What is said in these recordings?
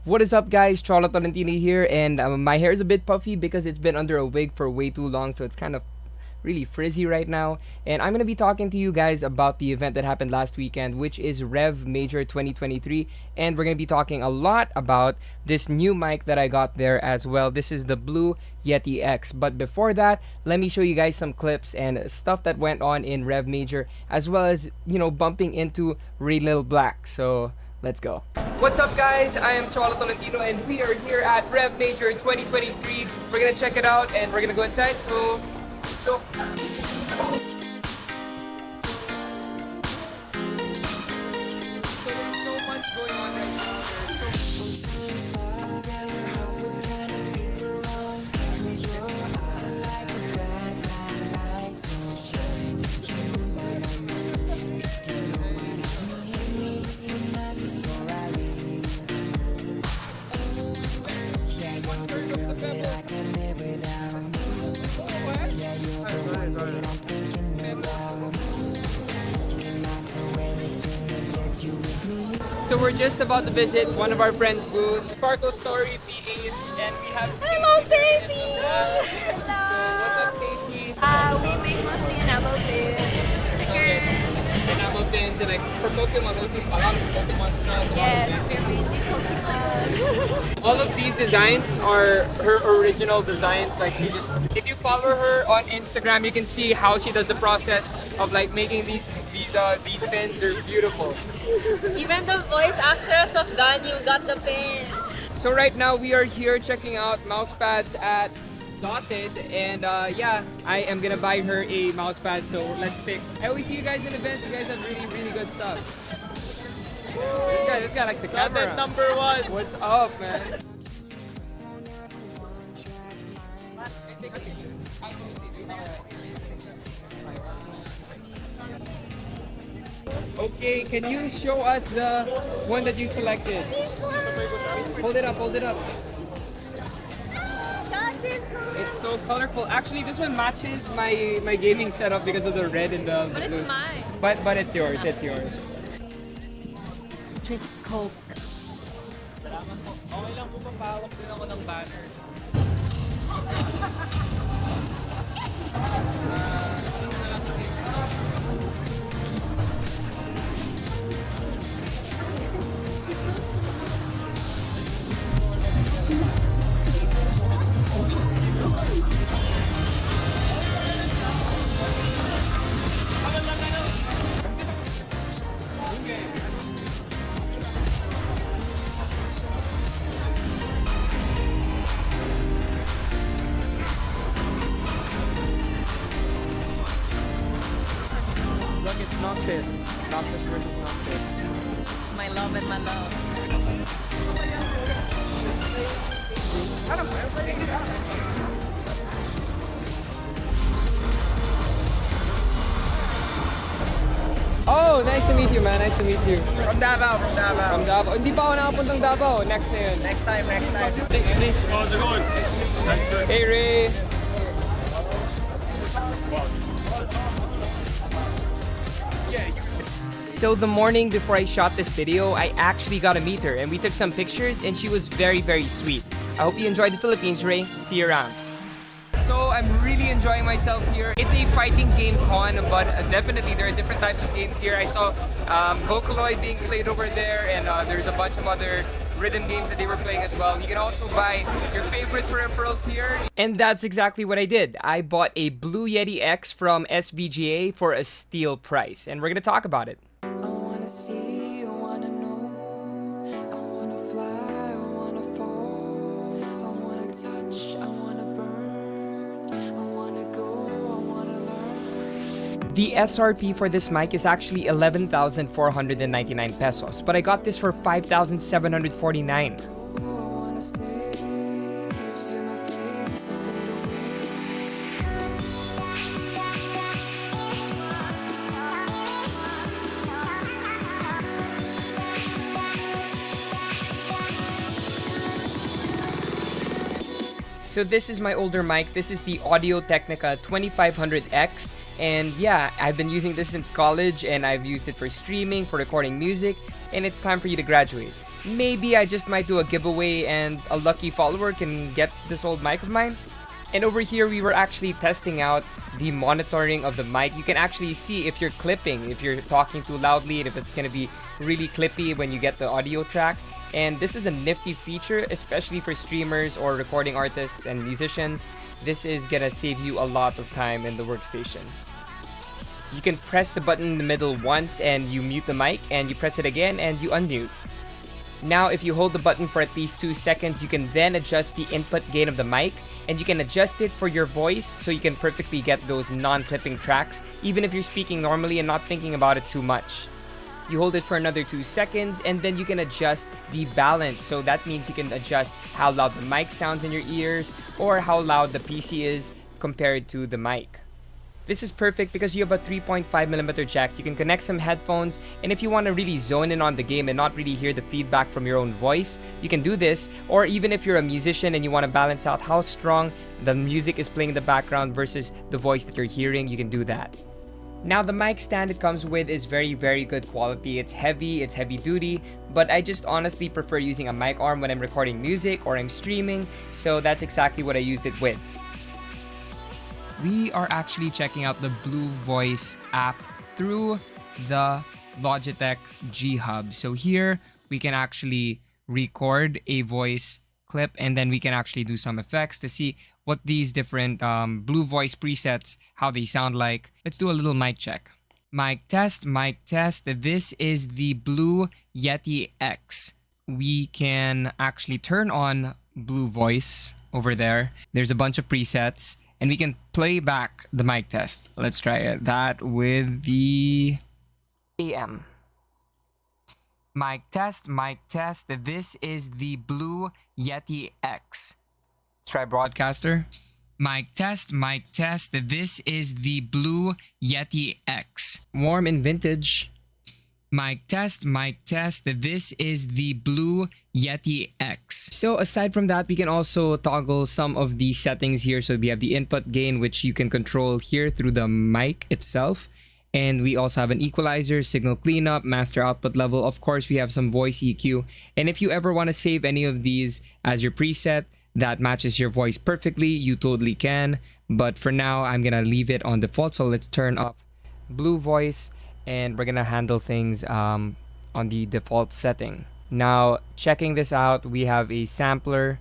What is up, guys? Cholo Tolentino here, and my hair is a bit puffy because it's been under a wig for way too long, so it's kind of really frizzy right now. And I'm gonna be talking to you guys about the event that happened last weekend, which is Rev Major 2023, and we're gonna be talking a lot about this new mic that I got there as well. This is the Blue Yeti X. But before that, let me show you guys some clips and stuff that went on in Rev Major, as well as bumping into Rae Lil Black. So let's go. What's up, guys? I am Cholo Tolentino, and we are here at Rev Major 2023. We're gonna check it out, and we're gonna go inside. So let's go. So there's so much going on right now. So we're just about to visit one of our friends' booth, Sparkle Story PAs, and we have Stacy. Hello, baby! So what's up, Stacy? We make mostly enamel pins, stickers. Enamel pins and like for Pokemon, mostly a lot of Pokemon stuff. Yes, we're making Pokemon. All of these designs are her original designs. Like she just, if you follow her on Instagram, you can see how she does the process of like making these pins. They're beautiful. Even the voice actress of Daniel got the pin. So right now we are here checking out mouse pads at Dotted, and yeah, I am gonna buy her a mouse pad. So let's pick. I always see you guys in events. You guys have really good stuff. This guy like the camera. Dotted #1. What's up, man? Okay, can you show us the one that you selected? Hold it up, hold it up. It's so colorful. Actually, this one matches my gaming setup because of the red and the But blue. it's mine. But it's yours, it's yours. Drink Coke. Salamat po. Okay lang po papawak din ako ng banners. Look, it's Noctis. Noctis versus Noctis. My love and my love. Oh, nice to meet you, man. Nice to meet you. From Davao, from Davao. From Davao. Hindi pa ako nakapuntang Davao. Next na yun. Next time. Please, how's it going? Hey, Ray. So the morning before I shot this video, I actually got to meet her and we took some pictures and she was very sweet. I hope you enjoyed the Philippines, Ray. See you around. So I'm really enjoying myself here. It's a fighting game con, but definitely there are different types of games here. I saw Vocaloid being played over there, and there's a bunch of other rhythm games that they were playing as well. You can also buy your favorite peripherals here. And that's exactly what I did. I bought a Blue Yeti X from SVGA for a steal price, and we're gonna talk about it. I wanna see, I wanna know, I wanna fly, I wanna fall, I wanna touch, I wanna burn, I wanna go, I wanna learn. The SRP for this mic is actually 11,499 pesos, but I got this for 5,749. I wanna stay, feel my face, I fade away. So this is my older mic. This is the Audio Technica 2500X. And yeah, I've been using this since college and I've used it for streaming, for recording music, and it's time for you to graduate. maybe I just might do a giveaway and a lucky follower can get this old mic of mine. And over here, we were actually testing out the monitoring of the mic. You can actually see if you're clipping, if you're talking too loudly, and if it's gonna be really clippy when you get the audio track. And this is a nifty feature, especially for streamers or recording artists and musicians. This is gonna save you a lot of time in the workstation. You can press the button in the middle once and you mute the mic, and you press it again and you unmute. Now, if you hold the button for at least 2 seconds, you can then adjust the input gain of the mic, and you can adjust it for your voice so you can perfectly get those non-clipping tracks, even if you're speaking normally and not thinking about it too much. You hold it for another 2 seconds, and then you can adjust the balance. So that means you can adjust how loud the mic sounds in your ears or how loud the PC is compared to the mic. This is perfect because you have a 3.5mm jack. You can connect some headphones, and if you want to really zone in on the game and not really hear the feedback from your own voice, you can do this. Or even if you're a musician and you want to balance out how strong the music is playing in the background versus the voice that you're hearing, you can do that. Now, the mic stand it comes with is very, very good quality. It's heavy duty, but I just honestly prefer using a mic arm when I'm recording music or I'm streaming, so that's exactly what I used it with. We are actually checking out the Blue Voice app through the Logitech G Hub. So here we can actually record a voice clip, and then we can actually do some effects to see what these different Blue Voice presets, how they sound like. Let's do a little mic check. Mic test, mic test. This is the Blue Yeti X. We can actually turn on Blue Voice over there. There's a bunch of presets, and we can play back the mic test. Let's try it. That with the AM. Mic test, mic test. This is the Blue Yeti X. Let's try broadcaster. Mic test, mic test. This is the Blue Yeti X. Warm and vintage. Mic test, mic test. This is the Blue Yeti X. So aside from that, we can also toggle some of the settings here. So we have the input gain, which you can control here through the mic itself. And we also have an equalizer, signal cleanup, master output level. Of course, we have some voice EQ. And if you ever want to save any of these as your preset that matches your voice perfectly, you totally can. But for now, I'm going to leave it on default. So let's turn off Blue Voice, and we're gonna handle things on the default setting. Now, checking this out, we have a sampler.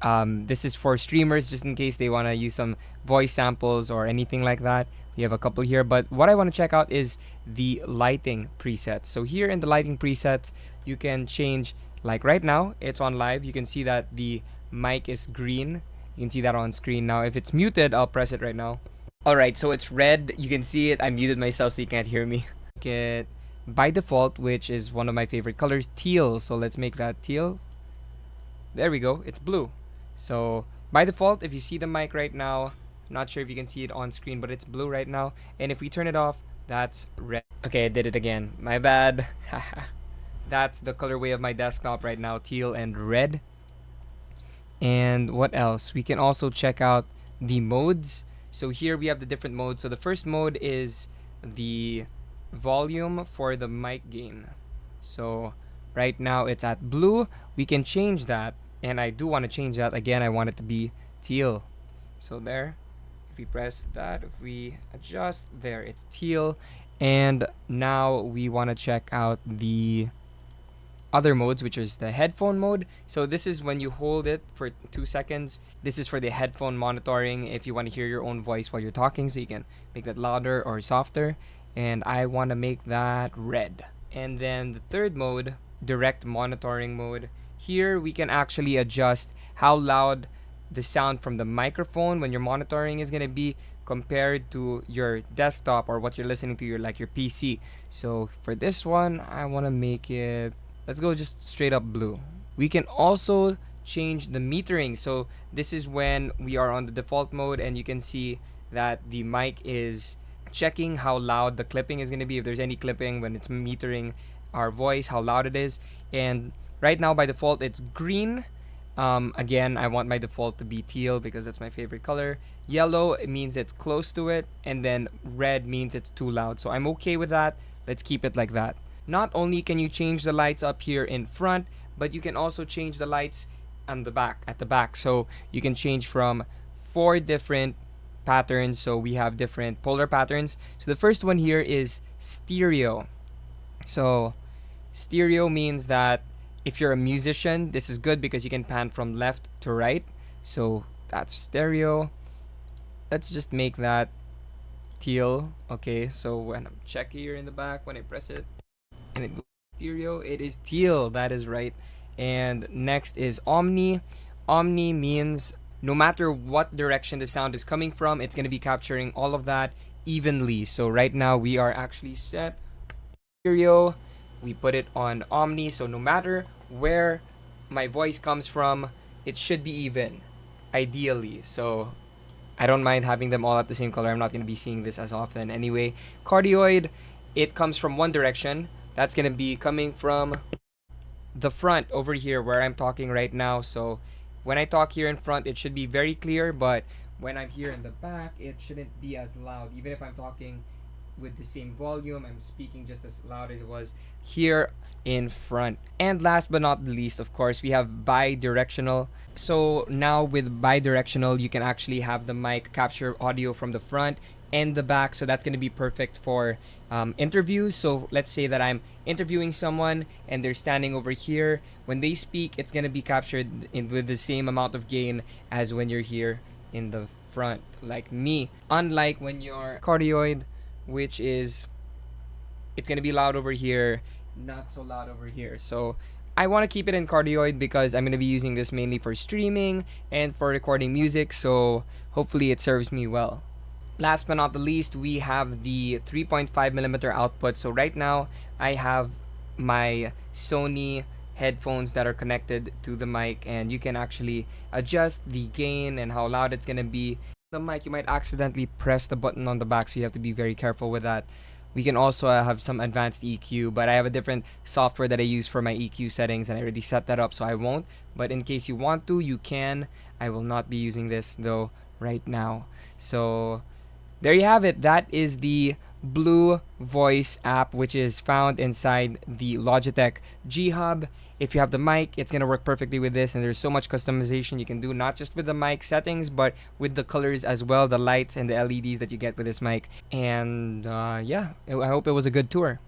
This is for streamers, just in case they want to use some voice samples or anything like that. We have a couple here, but what I want to check out is the lighting presets. So here in the lighting presets, you can change, like right now, it's on live. You can see that the mic is green. You can see that on screen. Now, if it's muted, I'll press it right now. Alright, so it's red. You can see it. I muted myself so you can't hear me. Get by default, which is one of my favorite colors, teal. So let's make that teal. There we go. It's blue. So by default, if you see the mic right now, I'm not sure if you can see it on screen, but it's blue right now. And if we turn it off, that's red. Okay, I did it again. My bad. That's the colorway of my desktop right now, teal and red. And what else? We can also check out the modes. So here we have the different modes. So the first mode is the volume for the mic gain. So right now it's at blue. We can change that, and I do want to change that. Again, I want it to be teal. So there, if we press that, if we adjust, there, it's teal. And now we want to check out the other modes, which is the headphone mode. So this is when you hold it for 2 seconds. This is for the headphone monitoring, if you want to hear your own voice while you're talking, so you can make that louder or softer. And I want to make that red. And then the third mode, direct monitoring mode. Here we can actually adjust how loud the sound from the microphone when you're monitoring is going to be compared to your desktop or what you're listening to, your PC. So for this one, I want to make it, let's go just straight up blue. We can also change the metering. So this is when we are on the default mode, and you can see that the mic is checking how loud the clipping is going to be, if there's any clipping when it's metering our voice, how loud it is. And right now by default it's green. Again, I want my default to be teal because that's my favorite color. Yellow, it means it's close to it, and then red means it's too loud. So I'm okay with that. Let's keep it like that. Not only can you change the lights up here in front, but you can also change the lights on the back, at the back. So you can change from 4 different patterns. So we have different polar patterns. So the first one here is stereo. So stereo means that if you're a musician, this is good because you can pan from left to right. So that's stereo. Let's just make that teal. Okay, so when I'm check here in the back, when I press it and it goes stereo, it is teal. That is right. And next is omni. Omni means no matter what direction the sound is coming from, it's going to be capturing all of that evenly. So right now we are actually set stereo. We put it on omni, so no matter where my voice comes from, it should be even, ideally. So I don't mind having them all at the same color. I'm not going to be seeing this as often anyway. Cardioid, it comes from one direction. That's going to be coming from the front over here where I'm talking right now. So when I talk here in front, it should be very clear, but when I'm here in the back, it shouldn't be as loud. Even if I'm talking with the same volume, I'm speaking just as loud as it was here in front. And last but not the least, of course, we have bi-directional. So now with bi-directional, you can actually have the mic capture audio from the front and the back. So that's going to be perfect for interviews. So let's say that I'm interviewing someone and they're standing over here. When they speak, it's going to be captured with the same amount of gain as when you're here in the front, like me. Unlike when you're cardioid, which is, it's going to be loud over here, not so loud over here. So I want to keep it in cardioid because I'm going to be using this mainly for streaming and for recording music, so hopefully it serves me well. Last but not the least, we have the 3.5mm output. So right now I have my Sony headphones that are connected to the mic, and you can actually adjust the gain and how loud it's going to be. The mic, you might accidentally press the button on the back, so you have to be very careful with that. We can also have some advanced EQ, but I have a different software that I use for my EQ settings, and I already set that up, so I won't. But in case you want to, you can. I will not be using this though right now. So there you have it. That is the Blue Voice app, which is found inside the Logitech G Hub. If you have the mic, it's going to work perfectly with this, and there's so much customization you can do, not just with the mic settings, but with the colors as well, the lights and the LEDs that you get with this mic. And yeah, I hope it was a good tour.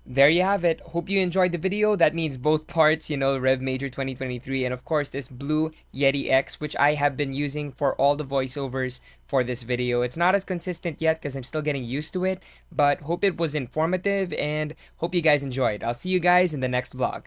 There you have it. Hope you enjoyed the video. That means both parts, Rev Major 2023, and of course this Blue Yeti X, which I have been using for all the voiceovers for this video. It's not as consistent yet because I'm still getting used to it, but hope it was informative and hope you guys enjoyed. I'll see you guys in the next vlog.